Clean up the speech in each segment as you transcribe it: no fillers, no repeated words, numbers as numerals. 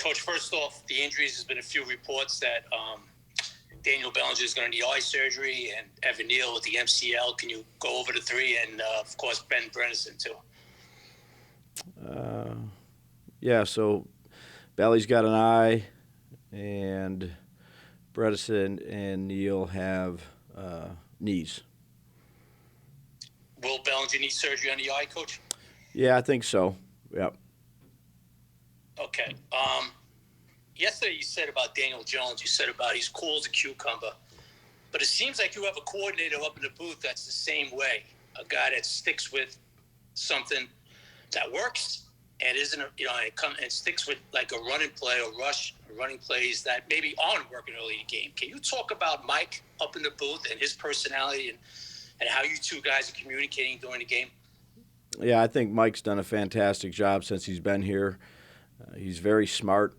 Coach, first off, the injuries, there's been a few reports that Daniel Bellinger is going to need eye surgery and Evan Neal with the MCL. Can you go over the three? And, of course, Ben Bredesen, too. Yeah, so Belly's got an eye, and Bredesen and Neal have knees. Will Bellinger need surgery on the eye, Coach? Yeah, I think so. Yep. Okay. Yesterday you said about Daniel Jones, you said about he's cool as a cucumber. But it seems like you have a coordinator up in the booth that's the same way. A guy that sticks with something that works and isn't, and sticks with like a running play or running plays that maybe aren't working early in the game. Can you talk about Mike up in the booth and his personality and how you two guys are communicating during the game? Yeah, I think Mike's done a fantastic job since he's been here. He's very smart.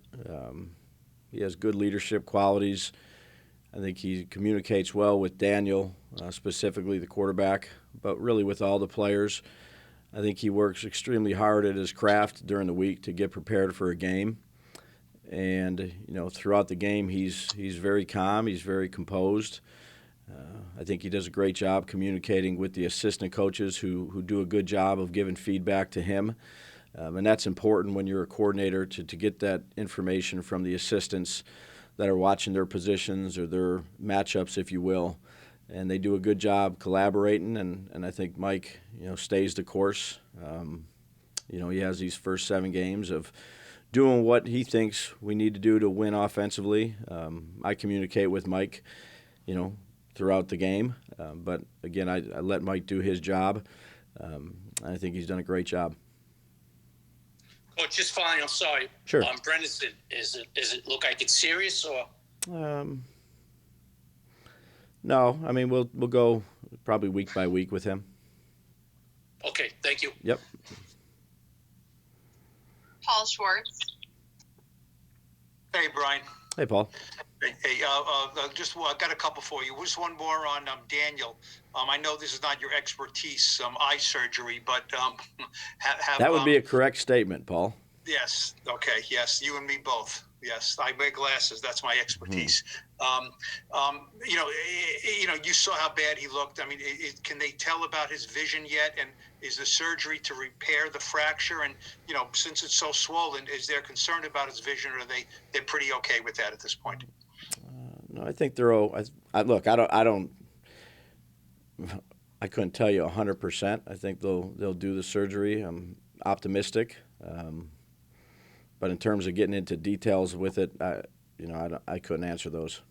He has good leadership qualities. I think he communicates well with Daniel, specifically the quarterback, but really with all the players. I think he works extremely hard at his craft during the week to get prepared for a game. And, throughout the game, he's very calm. He's very composed. I think he does a great job communicating with the assistant coaches who do a good job of giving feedback to him. And that's important when you're a coordinator to get that information from the assistants that are watching their positions or their matchups, if you will. And they do a good job collaborating, and I think Mike, stays the course. He has these first 7 games of doing what he thinks we need to do to win offensively. I communicate with Mike, throughout the game. But, again, I let Mike do his job. I think he's done a great job. Coach, just finally, I'm sorry. Sure. Bredesen, does it look like it's serious or? No, I mean we'll go probably week by week with him. Okay, thank you. Yep. Paul Schwartz. Hey, Brian. Hey, Paul. Hey, I got a couple for you. Just one more on Daniel. I know this is not your expertise, eye surgery, but that would be a correct statement, Paul. Yes. Okay. Yes. You and me both. Yes. I wear glasses. That's my expertise. You saw how bad he looked. I mean, can they tell about his vision yet? And is the surgery to repair the fracture? And, since it's so swollen, is there concern about his vision, or they're pretty okay with that at this point? No, I think they're. I couldn't tell you 100%. I think they'll do the surgery. I'm optimistic, but in terms of getting into details with it, I couldn't answer those.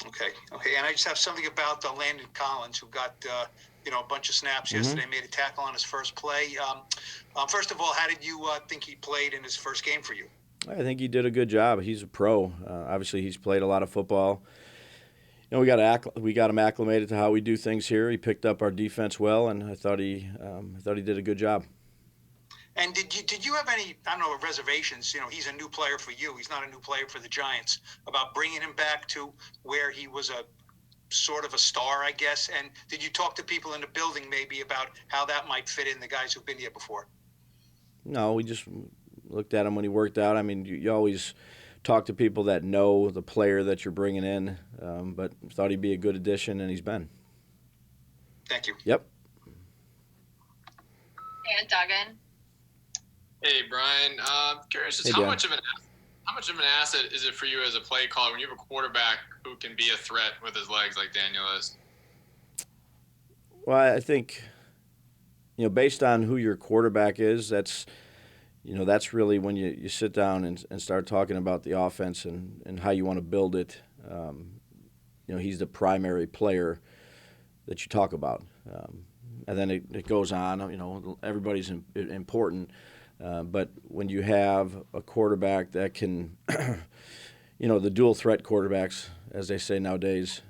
Okay. And I just have something about Landon Collins, who got a bunch of snaps yesterday, made a tackle on his first play. First of all, how did you think he played in his first game for you? I think he did a good job. He's a pro. Obviously, he's played a lot of football. We got him acclimated to how we do things here. He picked up our defense well, and I thought he did a good job. And did you have any, reservations? He's a new player for you. He's not a new player for the Giants. About bringing him back to where he was a sort of a star, I guess. And did you talk to people in the building maybe about how that might fit in, the guys who've been here before? No, we just looked at him when he worked out. I mean, you always talk to people that know the player that you're bringing in, but thought he'd be a good addition, and he's been. Thank you. Yep. And Duggan. Hey, Brian. Curious, how much of an asset is it for you as a play caller when you have a quarterback who can be a threat with his legs like Daniel is? Well, I think, based on who your quarterback is, that's really when you sit down and start talking about the offense and how you want to build it. He's the primary player that you talk about. And then it goes on, everybody's important. But when you have a quarterback that can, the dual threat quarterbacks, as they say nowadays,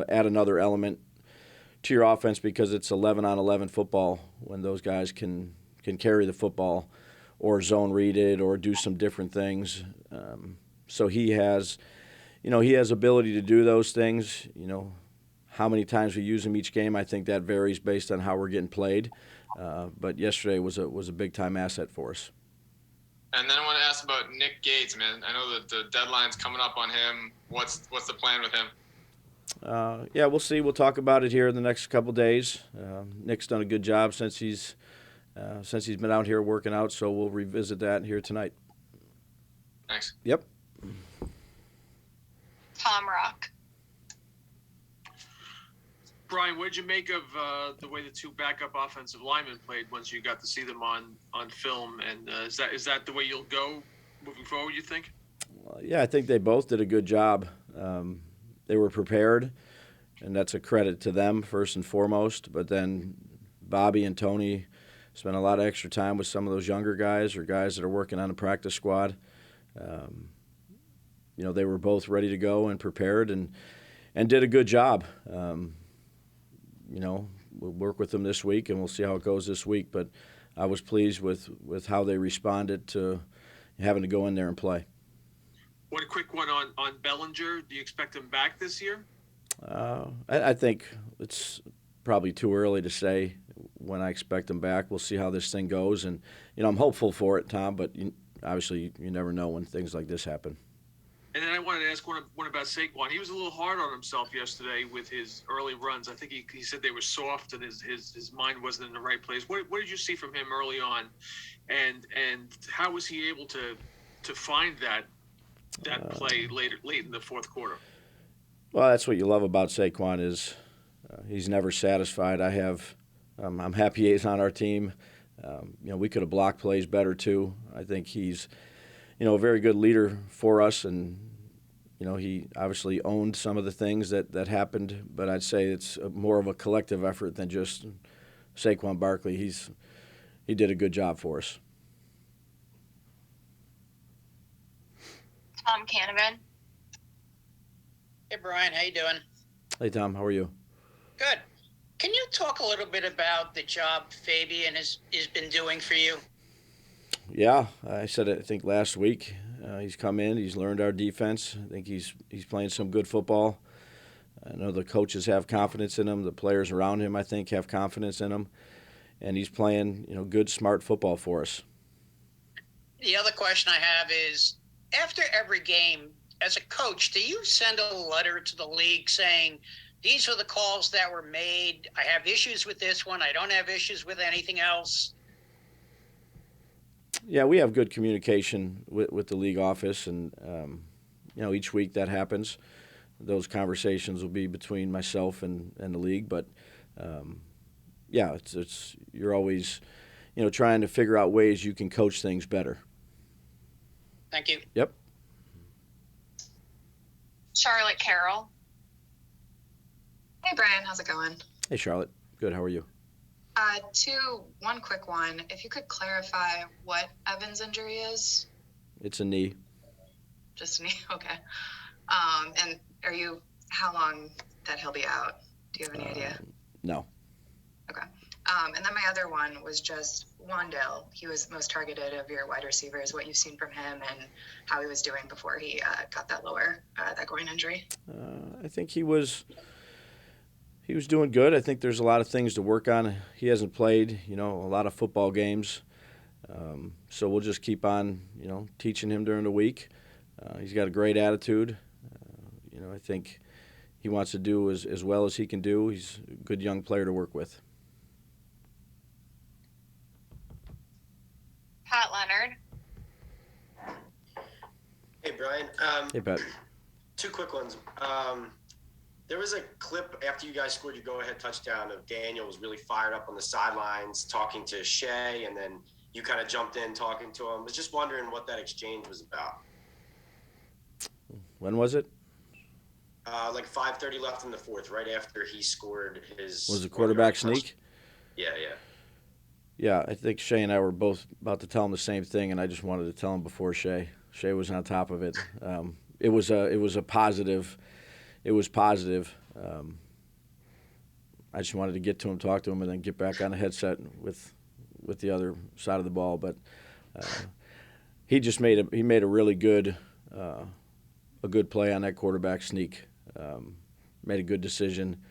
add another element to your offense because it's 11-on-11 football when those guys can carry the football or zone read it or do some different things. So he has ability to do those things. How many times we use him each game, I think that varies based on how we're getting played. But yesterday was a big-time asset for us. And then I want to ask about Nick Gates, man. I know that the deadline's coming up on him. What's the plan with him? Yeah, we'll see. We'll talk about it here in the next couple days. Nick's done a good job since he's been out here working out, so we'll revisit that here tonight. Thanks. Yep. Tom Rock. Brian, what did you make of the way the two backup offensive linemen played once you got to see them on film? And is that the way you'll go moving forward, you think? Yeah, I think they both did a good job. They were prepared, and that's a credit to them first and foremost. But then Bobby and Tony spent a lot of extra time with some of those younger guys or guys that are working on the practice squad. They were both ready to go and prepared and did a good job. We'll work with them this week, and we'll see how it goes this week. But I was pleased with how they responded to having to go in there and play. One quick one on Bellinger. Do you expect him back this year? I think it's probably too early to say when I expect him back. We'll see how this thing goes. And, I'm hopeful for it, Tom, but obviously you never know when things like this happen. And then I wanted to ask one about Saquon. He was a little hard on himself yesterday with his early runs. I think he said they were soft and his mind wasn't in the right place. What did you see from him early on, and how was he able to find that play late in the fourth quarter? Well, that's what you love about Saquon is he's never satisfied. I'm happy he's on our team. We could have blocked plays better too. I think he's a very good leader for us, and he obviously owned some of the things that happened, but I'd say it's more of a collective effort than just Saquon Barkley. He did a good job for us. Tom Canavan. Hey, Brian, how you doing? Hey, Tom, how are you? Good. Can you talk a little bit about the job Fabian has been doing for you? Yeah, I said it, I think, last week. He's come in. He's learned our defense. I think he's playing some good football. I know the coaches have confidence in him. The players around him, I think, have confidence in him. And he's playing, good, smart football for us. The other question I have is, after every game, as a coach, do you send a letter to the league saying, these are the calls that were made, I have issues with this one, I don't have issues with anything else? Yeah, we have good communication with the league office, and each week that happens. Those conversations will be between myself and the league, but it's you're always trying to figure out ways you can coach things better. Thank you. Yep. Charlotte Carroll. Hey, Brian. How's it going? Hey, Charlotte. Good. How are you? One quick one. If you could clarify what Evan's injury is. It's a knee. Just a knee? Okay. And how long that he'll be out? Do you have any idea? No. Okay. And then my other one was just Wandale. He was most targeted of your wide receivers, what you've seen from him and how he was doing before he got that groin injury. I think he was doing good. I think there's a lot of things to work on. He hasn't played, a lot of football games. So we'll just keep on, teaching him during the week. He's got a great attitude. I think he wants to do as well as he can do. He's a good young player to work with. Pat Leonard. Hey, Brian. Hey, Pat. Two quick ones. There was a clip after you guys scored your go-ahead touchdown of Daniel was really fired up on the sidelines talking to Shea, and then you kind of jumped in talking to him. I was just wondering what that exchange was about. When was it? Like 5:30 left in the fourth, right after he scored his... Was it quarterback sneak? Yeah. Yeah, I think Shea and I were both about to tell him the same thing, and I just wanted to tell him before Shea. Shea was on top of it. It was a positive. It was positive. I just wanted to get to him, talk to him, and then get back on the headset with the other side of the ball. But he just made a really good play on that quarterback sneak. Made a good decision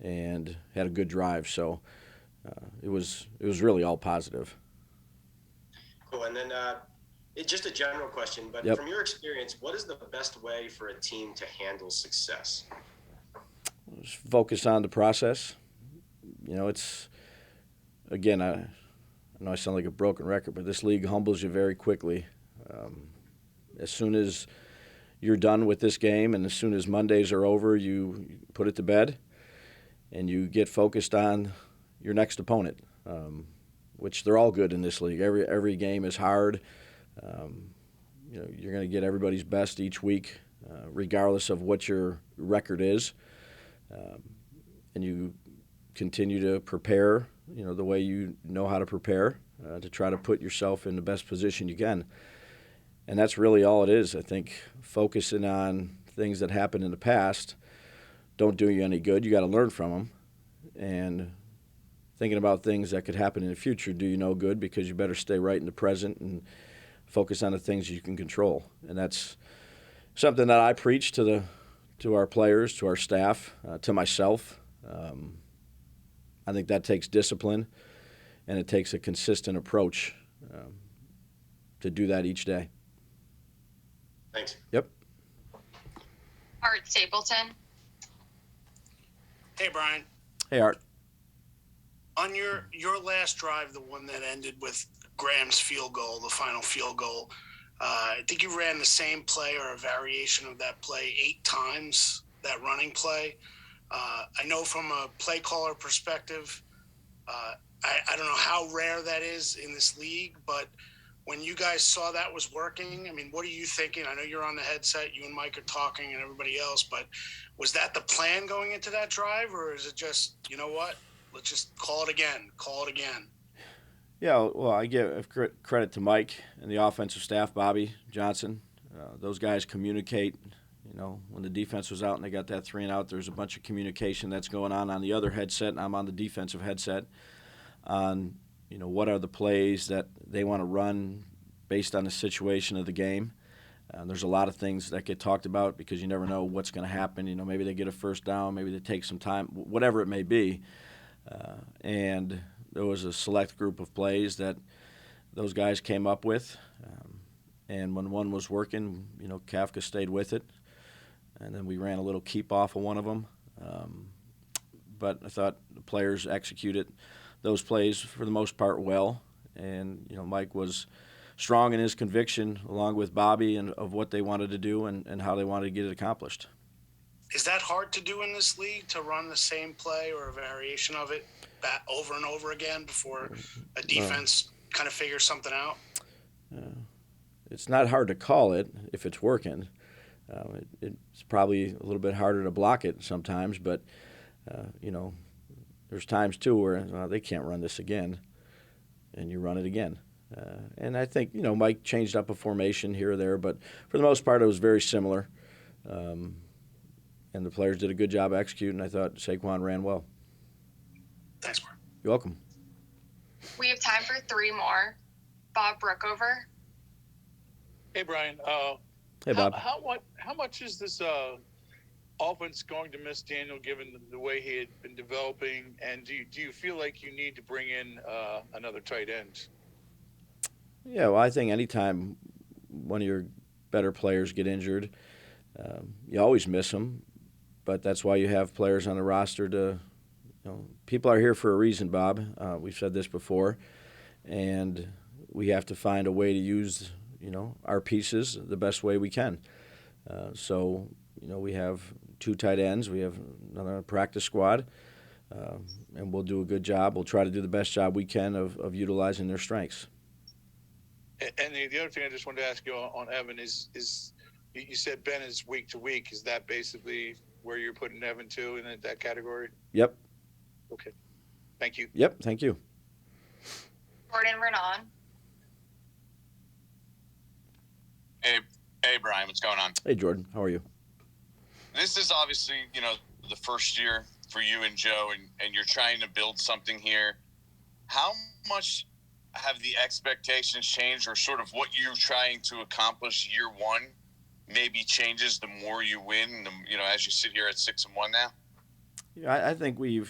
and had a good drive. So it was really all positive. Cool. And then It's just a general question, but Yep. from your experience, what is the best way for a team to handle success? Just focus on the process. It's, again, I know I sound like a broken record, but this league humbles you very quickly. As soon as you're done with this game and as soon as Mondays are over, you put it to bed and you get focused on your next opponent, which they're all good in this league. Every game is hard. You're going to get everybody's best each week, regardless of what your record is. And you continue to prepare, the way you know how to prepare, to try to put yourself in the best position you can. And that's really all it is. I think focusing on things that happened in the past don't do you any good. You got to learn from them. And thinking about things that could happen in the future do you no good, because you better stay right in the present and focus on the things you can control. And that's something that I preach to our players, to our staff, to myself. I think that takes discipline, and it takes a consistent approach to do that each day. Thanks. Yep. Art Stapleton. Hey, Brian. Hey, Art. On your last drive, the one that ended with Graham's field goal, the final field goal, I think you ran the same play or a variation of that play 8 times, that running play. I know from a play caller perspective, I don't know how rare that is in this league, but when you guys saw that was working, I mean, what are you thinking? I know you're on the headset, you and Mike are talking and everybody else, but was that the plan going into that drive, or is it just, you know what, let's just call it again? Yeah, well, I give credit to Mike and the offensive staff, Bobby Johnson. Those guys communicate. When the defense was out and they got that 3 and out, there's a bunch of communication that's going on the other headset, and I'm on the defensive headset on, what are the plays that they want to run based on the situation of the game. There's a lot of things that get talked about because you never know what's going to happen. Maybe they get a first down, maybe they take some time, whatever it may be. And there was a select group of plays that those guys came up with. And when one was working, Kafka stayed with it. And then we ran a little keep off of one of them. But I thought the players executed those plays for the most part well. And, Mike was strong in his conviction, along with Bobby, and of what they wanted to do and how they wanted to get it accomplished. Is that hard to do in this league, to run the same play or a variation of it over and over again before a defense kind of figures something out? It's not hard to call it if it's working. It's probably a little bit harder to block it sometimes, but, there's times, too, where they can't run this again, and you run it again. And I think, Mike changed up a formation here or there, but for the most part it was very similar. And the players did a good job executing. I thought Saquon ran well. Thanks, Mark. You're welcome. We have time for 3 more. Bob Brookover. Hey, Brian. Hey, Bob. How much is this offense going to miss Daniel, given the way he had been developing? And do you feel like you need to bring in another tight end? Yeah, well, I think anytime one of your better players get injured, you always miss them. But that's why you have players on the roster to, people are here for a reason, Bob. We've said this before. And we have to find a way to use, our pieces the best way we can. So, we have 2 tight ends. We have another practice squad. And we'll do a good job. We'll try to do the best job we can of utilizing their strengths. And the other thing I just wanted to ask you on Evan is you said Ben is week to week. Is that basically where you're putting Evan too, in that category? Yep. Okay. Thank you. Yep. Thank you. Jordan Renan. Hey, Brian, what's going on? Hey, Jordan. How are you? This is obviously, the first year for you and Joe, and you're trying to build something here. How much have the expectations changed, or sort of what you're trying to accomplish year one maybe changes the more you win, as you sit here at 6-1 now? Yeah, I think we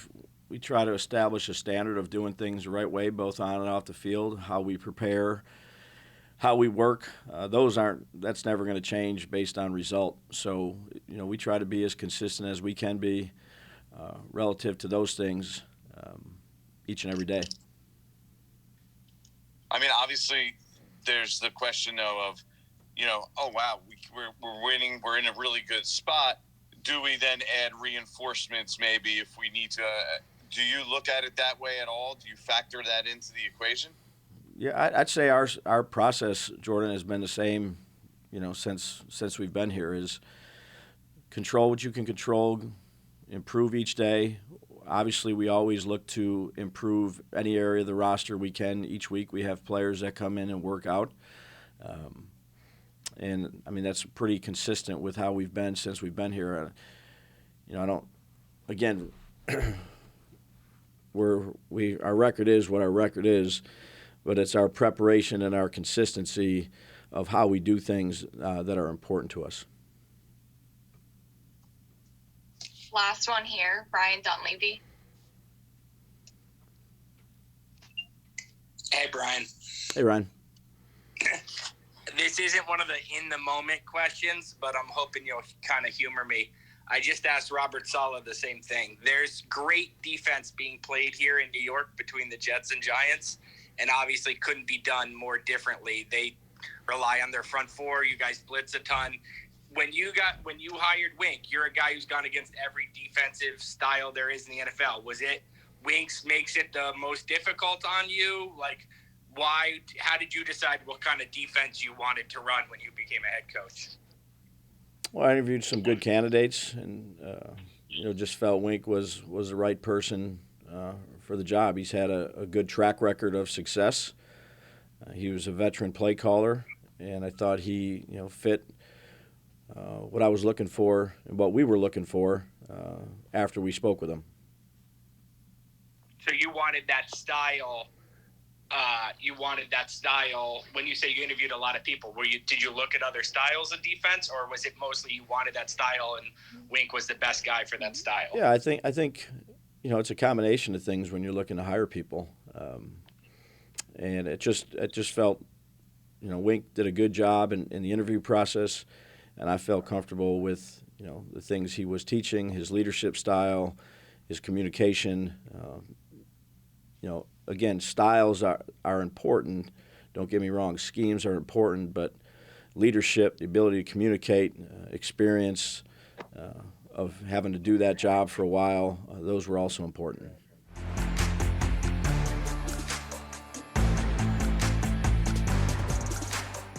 try to establish a standard of doing things the right way, both on and off the field, how we prepare, how we work, that's never going to change based on result. So, we try to be as consistent as we can be relative to those things each and every day. I mean, obviously, there's the question, though, of, oh, wow, we're winning. We're in a really good spot. Do we then add reinforcements maybe if we need to? Do you look at it that way at all? Do you factor that into the equation? Yeah, I'd say our process, Jordan, has been the same, since we've been here, is control what you can control, improve each day. Obviously, we always look to improve any area of the roster we can. Each week we have players that come in and work out. And, I mean, that's pretty consistent with how we've been since we've been here. Our record is what our record is, but it's our preparation and our consistency of how we do things that are important to us. Last one here, Brian Dunleavy. Hey, Brian. Hey, Ryan. This isn't one of the in-the-moment questions, but I'm hoping you'll kind of humor me. I just asked Robert Saleh the same thing. There's great defense being played here in New York between the Jets and Giants, and obviously couldn't be done more differently. They rely on their front four. You guys blitz a ton. When you hired Wink, you're a guy who's gone against every defensive style there is in the NFL. Was it Wink's makes it the most difficult on you? Like, why? How did you decide what kind of defense you wanted to run when you became a head coach? Well, I interviewed some good candidates, and just felt Wink was the right person for the job. He's had a good track record of success. He was a veteran play caller, and I thought he fit what I was looking for and what we were looking for after we spoke with him. So you wanted that style. When you say you interviewed a lot of people, did you look at other styles of defense, or was it mostly you wanted that style and Wink was the best guy for that style? Yeah, I think it's a combination of things when you're looking to hire people, and it just felt Wink did a good job in the interview process, and I felt comfortable with the things he was teaching, his leadership style, his communication. Again, styles are important. Don't get me wrong, schemes are important, but leadership, the ability to communicate, experience of having to do that job for a while, those were also important.